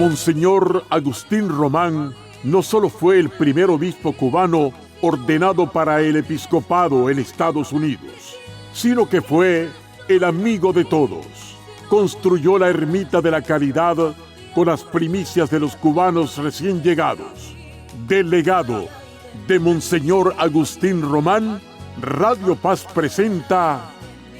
Monseñor Agustín Román no solo fue el primer obispo cubano ordenado para el episcopado en Estados Unidos, sino que fue el amigo de todos. Construyó la Ermita de la Caridad con las primicias de los cubanos recién llegados. Del legado de Monseñor Agustín Román, Radio Paz presenta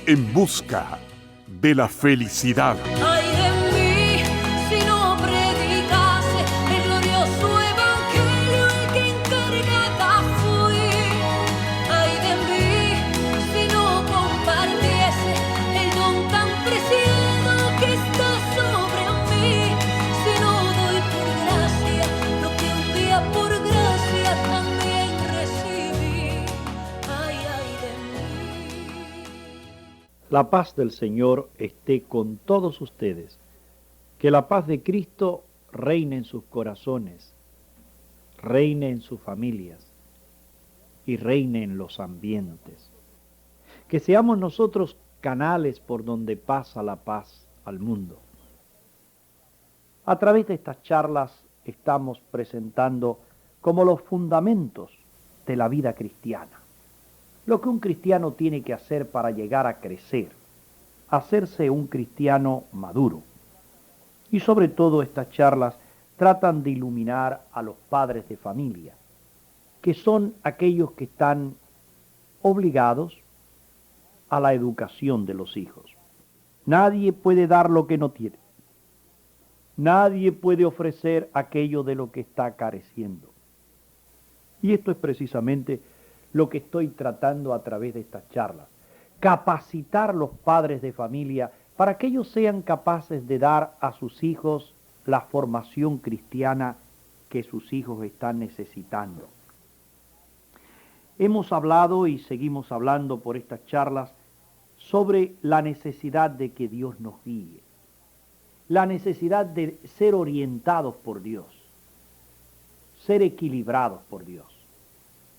En Busca de la Felicidad. Ay de mí, si no predicase el glorioso evangelio, el que encargada fui. Ay de mí, si no compartiese el don tan preciado que está sobre mí. Si no doy por gracia lo que un día por gracia también recibí. Ay de mí. La paz del Señor esté con todos ustedes. Que la paz de Cristo reine en sus corazones, reine en sus familias y reine en los ambientes. Que seamos nosotros canales por donde pasa la paz al mundo. A través de estas charlas estamos presentando como los fundamentos de la vida cristiana. Lo que un cristiano tiene que hacer para llegar a crecer, hacerse un cristiano maduro. Y sobre todo estas charlas tratan de iluminar a los padres de familia, que son aquellos que están obligados a la educación de los hijos. Nadie puede dar lo que no tiene. Nadie puede ofrecer aquello de lo que está careciendo. Y esto es precisamente lo que estoy tratando a través de estas charlas. Capacitar los padres de familia para que ellos sean capaces de dar a sus hijos la formación cristiana que sus hijos están necesitando. Hemos hablado y seguimos hablando por estas charlas sobre la necesidad de que Dios nos guíe, la necesidad de ser orientados por Dios, ser equilibrados por Dios,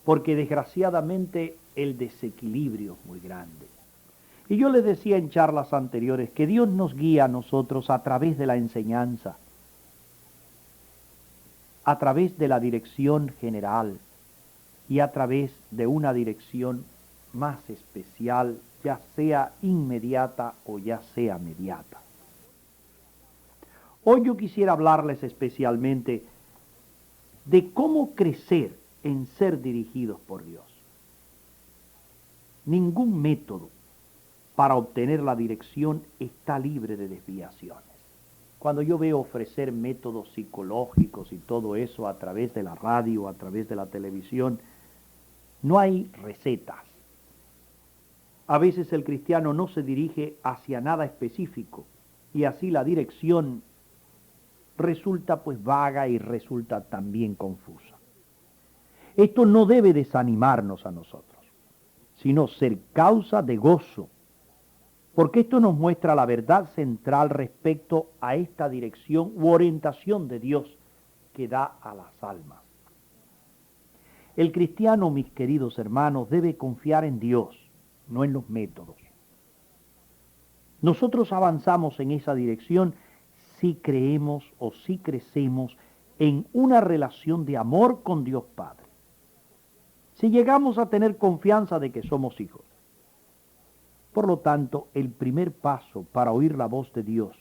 porque desgraciadamente el desequilibrio es muy grande. Y yo les decía en charlas anteriores que Dios nos guía a nosotros a través de la enseñanza, a través de la dirección general y a través de una dirección más especial, ya sea inmediata o ya sea mediata. Hoy yo quisiera hablarles especialmente de cómo crecer en ser dirigidos por Dios. Ningún método para obtener la dirección está libre de desviaciones. Cuando yo veo ofrecer métodos psicológicos y todo eso a través de la radio, a través de la televisión, no hay recetas. A veces el cristiano no se dirige hacia nada específico y así la dirección resulta pues vaga y resulta también confusa. Esto no debe desanimarnos a nosotros, sino ser causa de gozo, porque esto nos muestra la verdad central respecto a esta dirección u orientación de Dios que da a las almas. El cristiano, mis queridos hermanos, debe confiar en Dios, no en los métodos. Nosotros avanzamos en esa dirección si creemos o si crecemos en una relación de amor con Dios Padre. Si llegamos a tener confianza de que somos hijos. Por lo tanto, el primer paso para oír la voz de Dios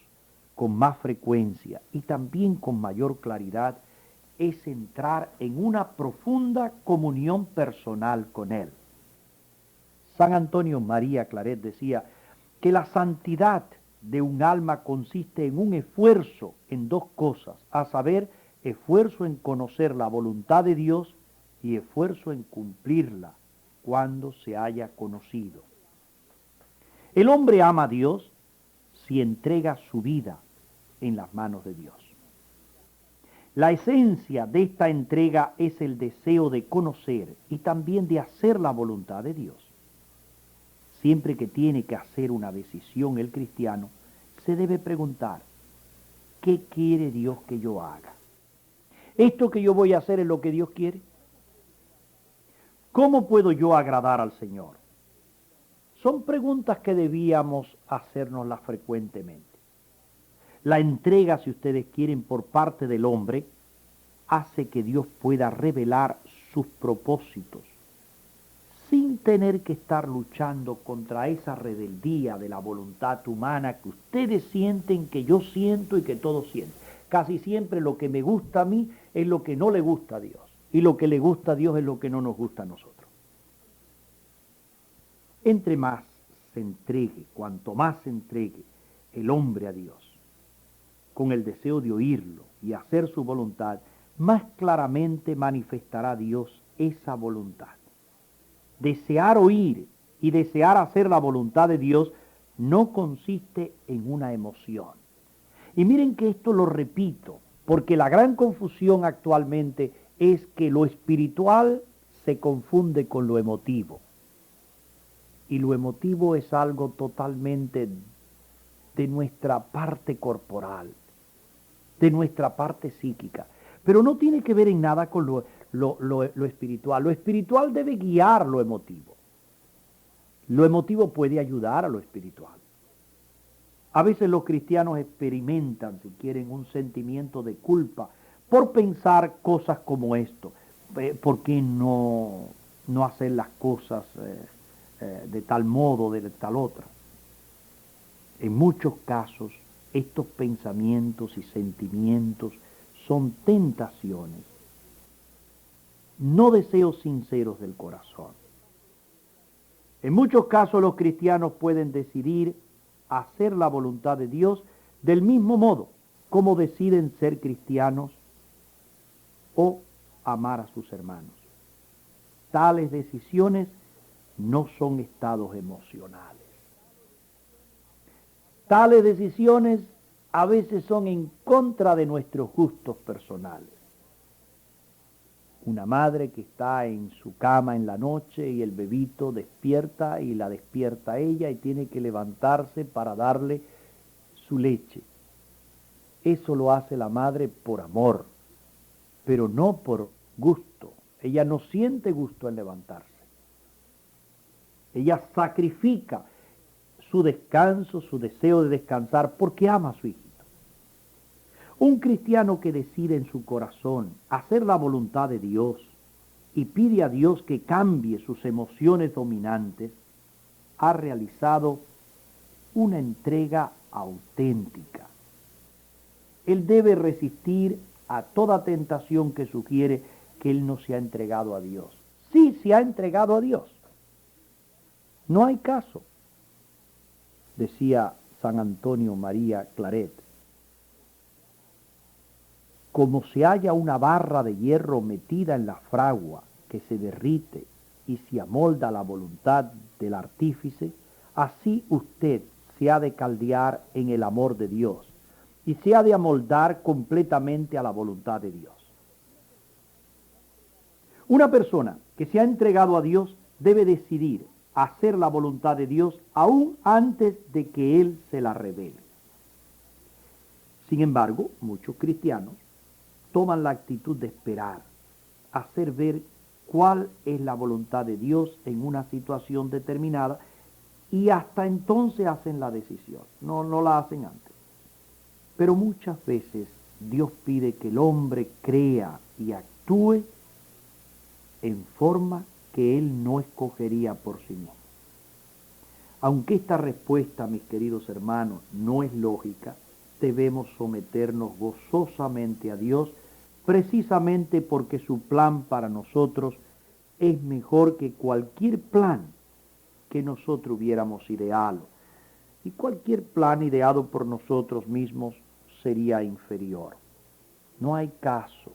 con más frecuencia y también con mayor claridad es entrar en una profunda comunión personal con Él. San Antonio María Claret decía que la santidad de un alma consiste en un esfuerzo en dos cosas, a saber, esfuerzo en conocer la voluntad de Dios y esfuerzo en cumplirla cuando se haya conocido. El hombre ama a Dios si entrega su vida en las manos de Dios. La esencia de esta entrega es el deseo de conocer y también de hacer la voluntad de Dios. Siempre que tiene que hacer una decisión el cristiano, se debe preguntar, ¿qué quiere Dios que yo haga? ¿Esto que yo voy a hacer es lo que Dios quiere? ¿Cómo puedo yo agradar al Señor? Son preguntas que debíamos hacérnoslas frecuentemente. la entrega, si ustedes quieren, por parte del hombre, hace que Dios pueda revelar sus propósitos, sin tener que estar luchando contra esa rebeldía de la voluntad humana que ustedes sienten, que yo siento y que todos sienten. Casi siempre lo que me gusta a mí es lo que no le gusta a Dios, y lo que le gusta a Dios es lo que no nos gusta a nosotros. Entre más se entregue, cuanto más se entregue el hombre a Dios, con el deseo de oírlo y hacer su voluntad, más claramente manifestará Dios esa voluntad. Desear oír y desear hacer la voluntad de Dios no consiste en una emoción. Y miren que esto lo repito, porque la gran confusión actualmente es que lo espiritual se confunde con lo emotivo. Y lo emotivo es algo totalmente de nuestra parte corporal, de nuestra parte psíquica. Pero no tiene que ver en nada con lo espiritual. Lo espiritual debe guiar lo emotivo. Lo emotivo puede ayudar a lo espiritual. A veces los cristianos experimentan, si quieren, un sentimiento de culpa por pensar cosas como esto. ¿Por qué no hacer las cosas de tal modo, de tal otra? En muchos casos, estos pensamientos y sentimientos son tentaciones, no deseos sinceros del corazón. En muchos casos los cristianos pueden decidir hacer la voluntad de Dios del mismo modo como deciden ser cristianos o amar a sus hermanos. Tales decisiones no son estados emocionales. Tales decisiones a veces son en contra de nuestros gustos personales. Una madre que está en su cama en la noche y el bebito despierta y la despierta ella y tiene que levantarse para darle su leche. Eso lo hace la madre por amor, pero no por gusto. Ella no siente gusto en levantarse. Ella sacrifica su descanso, su deseo de descansar, porque ama a su hijito. Un cristiano que decide en su corazón hacer la voluntad de Dios y pide a Dios que cambie sus emociones dominantes, ha realizado una entrega auténtica. Él debe resistir a toda tentación que sugiere que él no se ha entregado a Dios. Sí, se ha entregado a Dios. No hay caso, decía San Antonio María Claret. Como se halla una barra de hierro metida en la fragua que se derrite y se amolda a la voluntad del artífice, así usted se ha de caldear en el amor de Dios y se ha de amoldar completamente a la voluntad de Dios. Una persona que se ha entregado a Dios debe decidir hacer la voluntad de Dios aún antes de que Él se la revele. Sin embargo, muchos cristianos toman la actitud de esperar, hacer ver cuál es la voluntad de Dios en una situación determinada y hasta entonces hacen la decisión, no la hacen antes. Pero muchas veces Dios pide que el hombre crea y actúe en forma que él no escogería por sí mismo. Aunque esta respuesta, mis queridos hermanos, no es lógica, debemos someternos gozosamente a Dios, precisamente porque su plan para nosotros es mejor que cualquier plan que nosotros hubiéramos ideado. Y cualquier plan ideado por nosotros mismos sería inferior. No hay caso.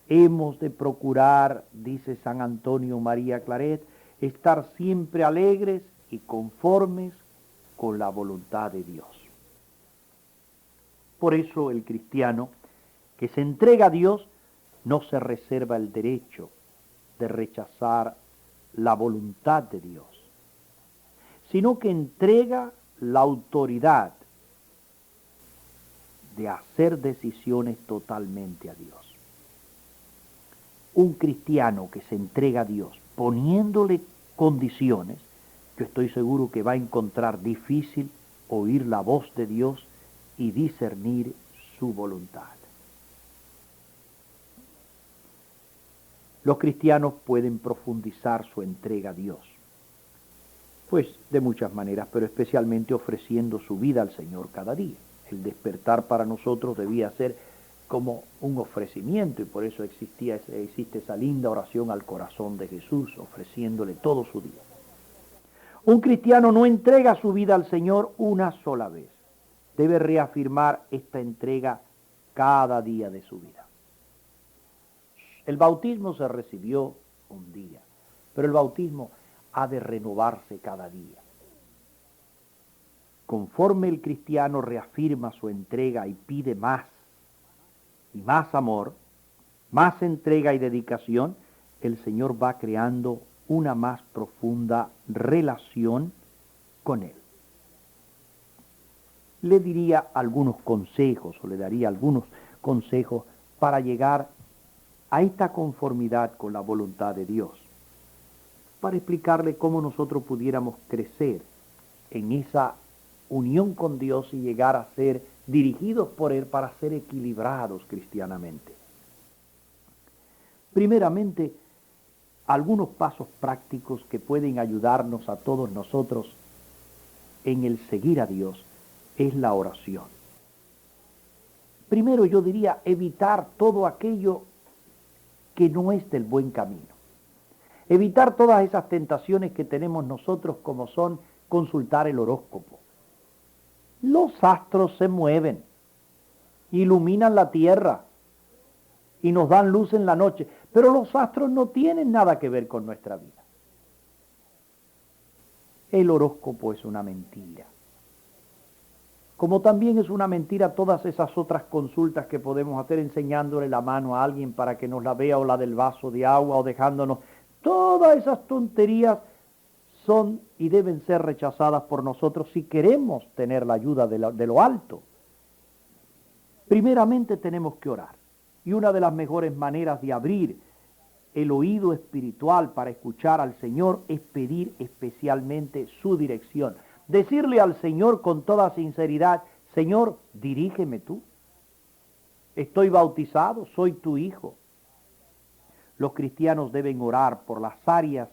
Hemos de procurar, dice San Antonio María Claret, estar siempre alegres y conformes con la voluntad de Dios. Por eso el cristiano que se entrega a Dios no se reserva el derecho de rechazar la voluntad de Dios, sino que entrega la autoridad de hacer decisiones totalmente a Dios. Un cristiano que se entrega a Dios poniéndole condiciones, yo estoy seguro que va a encontrar difícil oír la voz de Dios y discernir su voluntad. Los cristianos pueden profundizar su entrega a Dios, pues de muchas maneras, pero especialmente ofreciendo su vida al Señor cada día. El despertar para nosotros debía ser como un ofrecimiento, y por eso existe esa linda oración al corazón de Jesús, ofreciéndole todo su día. Un cristiano no entrega su vida al Señor una sola vez. Debe reafirmar esta entrega cada día de su vida. El bautismo se recibió un día, pero el bautismo ha de renovarse cada día. Conforme el cristiano reafirma su entrega y pide más y más amor, más entrega y dedicación, el Señor va creando una más profunda relación con Él. Le daría algunos consejos para llegar a esta conformidad con la voluntad de Dios, para explicarle cómo nosotros pudiéramos crecer en esa unión con Dios y llegar a ser dirigidos por Él para ser equilibrados cristianamente. Primeramente, algunos pasos prácticos que pueden ayudarnos a todos nosotros en el seguir a Dios es la oración. Primero yo diría evitar todo aquello que no es del buen camino. Evitar todas esas tentaciones que tenemos nosotros, como son consultar el horóscopo. Los astros se mueven, iluminan la tierra y nos dan luz en la noche, pero los astros no tienen nada que ver con nuestra vida. El horóscopo es una mentira. Como también es una mentira todas esas otras consultas que podemos hacer enseñándole la mano a alguien para que nos la vea, o la del vaso de agua, o dejándonos. Todas esas tonterías son y deben ser rechazadas por nosotros si queremos tener la ayuda de lo alto. Primeramente tenemos que orar. Y una de las mejores maneras de abrir el oído espiritual para escuchar al Señor es pedir especialmente su dirección. Decirle al Señor con toda sinceridad: Señor, dirígeme tú. Estoy bautizado, soy tu hijo. Los cristianos deben orar por las áreas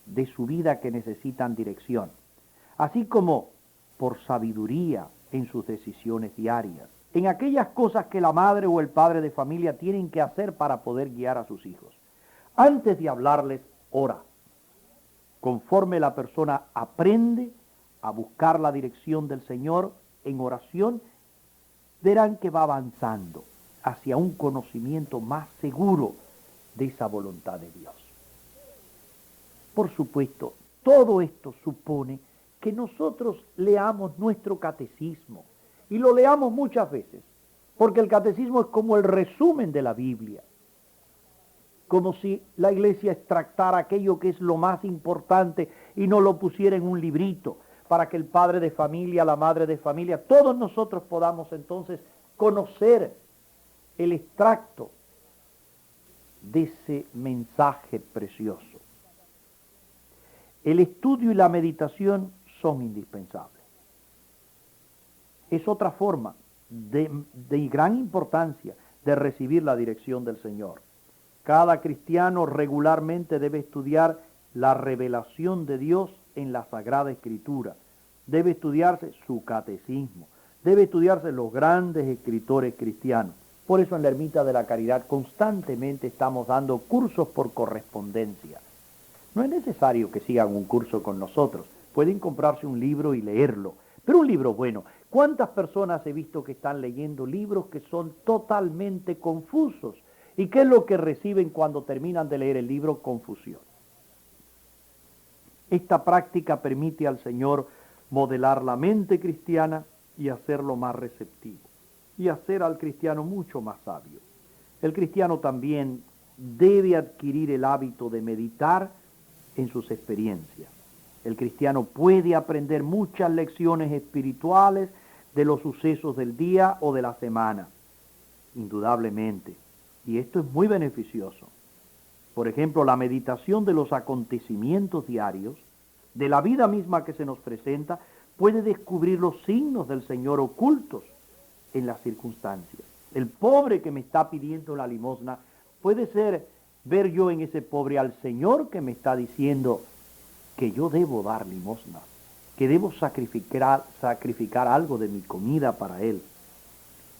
de su vida que necesitan dirección, así como por sabiduría en sus decisiones diarias, en aquellas cosas que la madre o el padre de familia tienen que hacer para poder guiar a sus hijos. Antes de hablarles, ora. Conforme la persona aprende a buscar la dirección del Señor en oración, verán que va avanzando hacia un conocimiento más seguro de esa voluntad de Dios. Por supuesto, todo esto supone que nosotros leamos nuestro catecismo, y lo leamos muchas veces, porque el catecismo es como el resumen de la Biblia, como si la iglesia extractara aquello que es lo más importante y no lo pusiera en un librito, para que el padre de familia, la madre de familia, todos nosotros podamos entonces conocer el extracto de ese mensaje precioso. El estudio y la meditación son indispensables. Es otra forma de gran importancia de recibir la dirección del Señor. Cada cristiano regularmente debe estudiar la revelación de Dios en la Sagrada Escritura. Debe estudiarse su catecismo. Debe estudiarse los grandes escritores cristianos. Por eso en la Ermita de la Caridad constantemente estamos dando cursos por correspondencia. No es necesario que sigan un curso con nosotros. Pueden comprarse un libro y leerlo. Pero un libro bueno. ¿Cuántas personas he visto que están leyendo libros que son totalmente confusos? ¿Y qué es lo que reciben cuando terminan de leer el libro? Confusión. Esta práctica permite al Señor modelar la mente cristiana y hacerlo más receptivo, y hacer al cristiano mucho más sabio. El cristiano también debe adquirir el hábito de meditar en sus experiencias. El cristiano puede aprender muchas lecciones espirituales de los sucesos del día o de la semana, indudablemente, y esto es muy beneficioso. Por ejemplo, la meditación de los acontecimientos diarios, de la vida misma que se nos presenta, puede descubrir los signos del Señor ocultos en las circunstancias. El pobre que me está pidiendo la limosna, puede ser ver yo en ese pobre al Señor que me está diciendo que yo debo dar limosna, que debo sacrificar algo de mi comida para Él.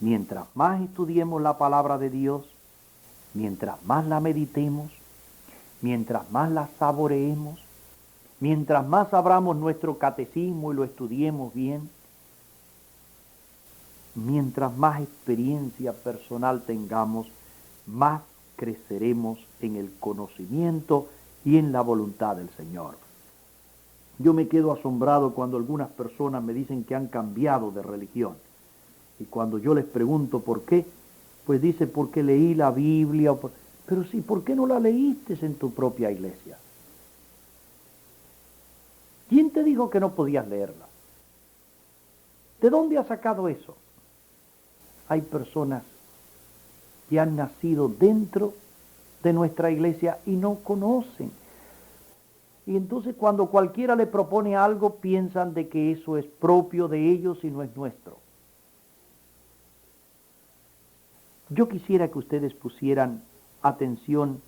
Mientras más estudiemos la palabra de Dios, mientras más la meditemos, mientras más la saboreemos, mientras más abramos nuestro catecismo y lo estudiemos bien, mientras más experiencia personal tengamos, más creceremos en el conocimiento y en la voluntad del Señor. Yo me quedo asombrado cuando algunas personas me dicen que han cambiado de religión. Y cuando yo les pregunto por qué, pues dice porque leí la Biblia. Pero sí, ¿por qué no la leíste en tu propia iglesia? ¿Quién te dijo que no podías leerla? ¿De dónde has sacado eso? Hay personas que han nacido dentro de nuestra iglesia y no conocen. Y entonces cuando cualquiera le propone algo, piensan de que eso es propio de ellos y no es nuestro. Yo quisiera que ustedes pusieran atención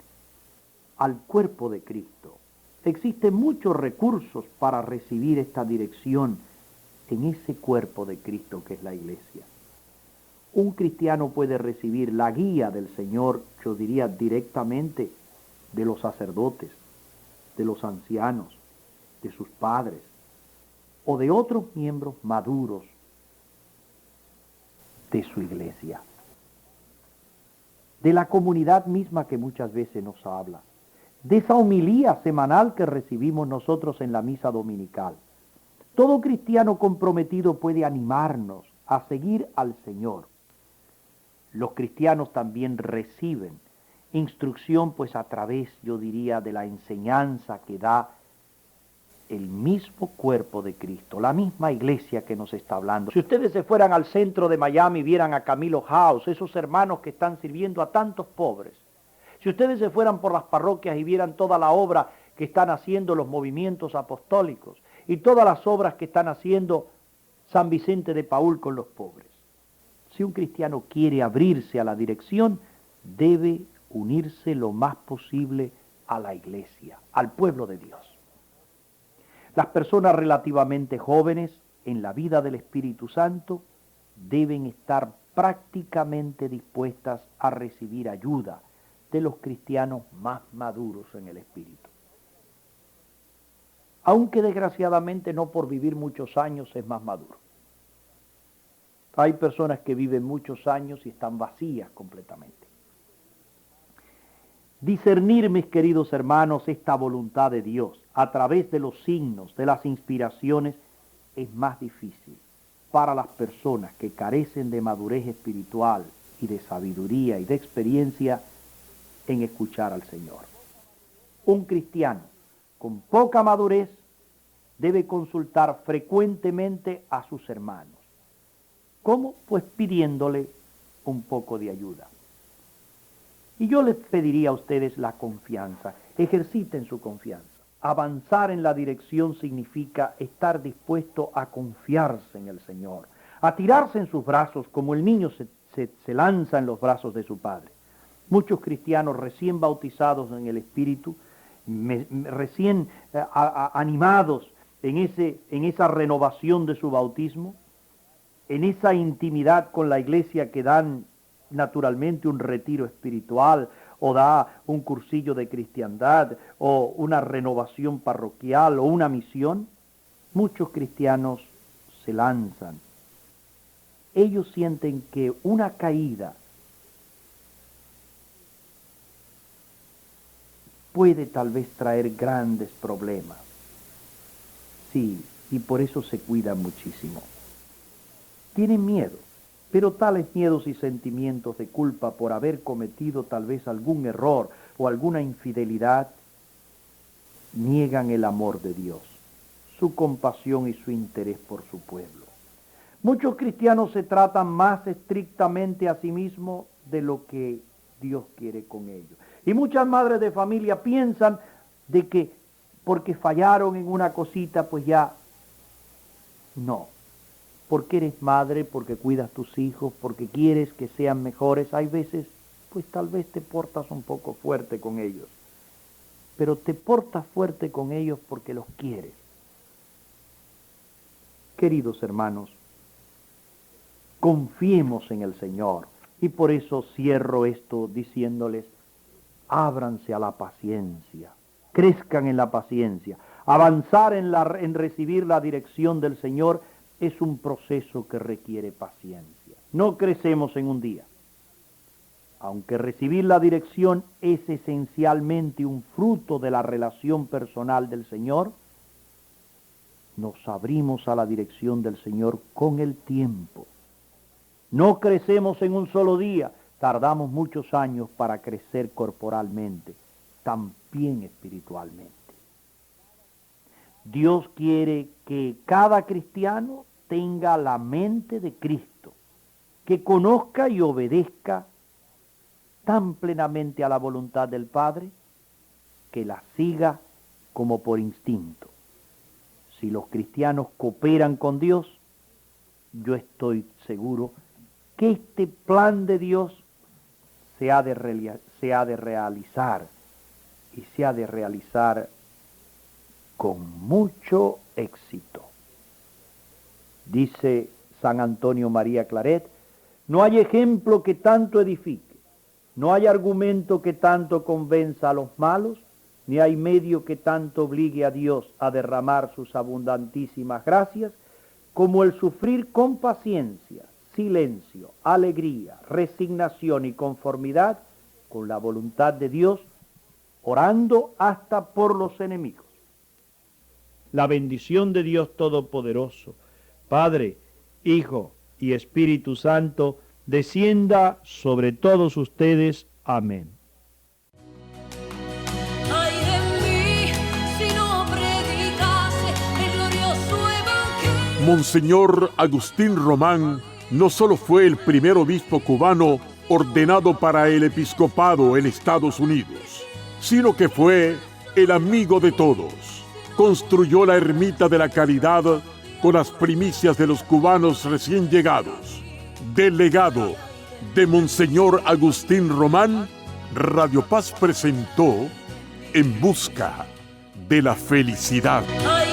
al cuerpo de Cristo. Existen muchos recursos para recibir esta dirección en ese cuerpo de Cristo que es la iglesia. Un cristiano puede recibir la guía del Señor, yo diría directamente, de los sacerdotes, de los ancianos, de sus padres, o de otros miembros maduros de su iglesia. De la comunidad misma que muchas veces nos habla, de esa homilía semanal que recibimos nosotros en la misa dominical. Todo cristiano comprometido puede animarnos a seguir al Señor. Los cristianos también reciben instrucción, pues a través, yo diría, de la enseñanza que da el mismo cuerpo de Cristo, la misma iglesia que nos está hablando. Si ustedes se fueran al centro de Miami y vieran a Camilo House, esos hermanos que están sirviendo a tantos pobres, si ustedes se fueran por las parroquias y vieran toda la obra que están haciendo los movimientos apostólicos y todas las obras que están haciendo San Vicente de Paúl con los pobres, si un cristiano quiere abrirse a la dirección, debe unirse lo más posible a la iglesia, al pueblo de Dios. Las personas relativamente jóvenes en la vida del Espíritu Santo deben estar prácticamente dispuestas a recibir ayuda de los cristianos más maduros en el Espíritu. Aunque desgraciadamente no por vivir muchos años es más maduro. Hay personas que viven muchos años y están vacías completamente. Discernir, mis queridos hermanos, esta voluntad de Dios a través de los signos, de las inspiraciones, es más difícil para las personas que carecen de madurez espiritual y de sabiduría y de experiencia en escuchar al Señor. Un cristiano con poca madurez debe consultar frecuentemente a sus hermanos. ¿Cómo? Pues pidiéndole un poco de ayuda. Y yo les pediría a ustedes la confianza. Ejerciten su confianza. Avanzar en la dirección significa estar dispuesto a confiarse en el Señor, a tirarse en sus brazos como el niño se lanza en los brazos de su padre. Muchos cristianos recién bautizados en el Espíritu, recién animados en esa renovación de su bautismo, en esa intimidad con la iglesia que dan naturalmente un retiro espiritual o da un cursillo de cristiandad o una renovación parroquial o una misión, muchos cristianos se lanzan. Ellos sienten que una caída puede tal vez traer grandes problemas. Sí, y por eso se cuidan muchísimo. Tienen miedo, pero tales miedos y sentimientos de culpa por haber cometido tal vez algún error o alguna infidelidad niegan el amor de Dios, su compasión y su interés por su pueblo. Muchos cristianos se tratan más estrictamente a sí mismos de lo que Dios quiere con ellos. Y muchas madres de familia piensan de que porque fallaron en una cosita, pues ya no. porque eres madre, porque cuidas tus hijos, porque quieres que sean mejores. Hay veces, pues tal vez te portas un poco fuerte con ellos, pero te portas fuerte con ellos porque los quieres. Queridos hermanos, confiemos en el Señor, y por eso cierro esto diciéndoles: ábranse a la paciencia, crezcan en la paciencia. Avanzar en recibir la dirección del Señor es un proceso que requiere paciencia. No crecemos en un día. Aunque recibir la dirección es esencialmente un fruto de la relación personal del Señor, nos abrimos a la dirección del Señor con el tiempo. No crecemos en un solo día, tardamos muchos años para crecer corporalmente, también espiritualmente. Dios quiere que cada cristiano tenga la mente de Cristo, que conozca y obedezca tan plenamente a la voluntad del Padre, que la siga como por instinto. Si los cristianos cooperan con Dios, yo estoy seguro que este plan de Dios se ha de realizar, y se ha de realizar con mucho éxito. Dice San Antonio María Claret: no hay ejemplo que tanto edifique, no hay argumento que tanto convenza a los malos, ni hay medio que tanto obligue a Dios a derramar sus abundantísimas gracias, como el sufrir con paciencia, silencio, alegría, resignación y conformidad con la voluntad de Dios, orando hasta por los enemigos. La bendición de Dios Todopoderoso, Padre, Hijo y Espíritu Santo, descienda sobre todos ustedes. Amén. Ay de mí, si no predicase el glorioso evangelio. Monseñor Agustín Román no solo fue el primer obispo cubano ordenado para el episcopado en Estados Unidos, sino que fue el amigo de todos. Construyó la ermita de la Caridad con las primicias de los cubanos recién llegados. Del legado de Monseñor Agustín Román, Radio Paz presentó En Busca de la Felicidad. Ay,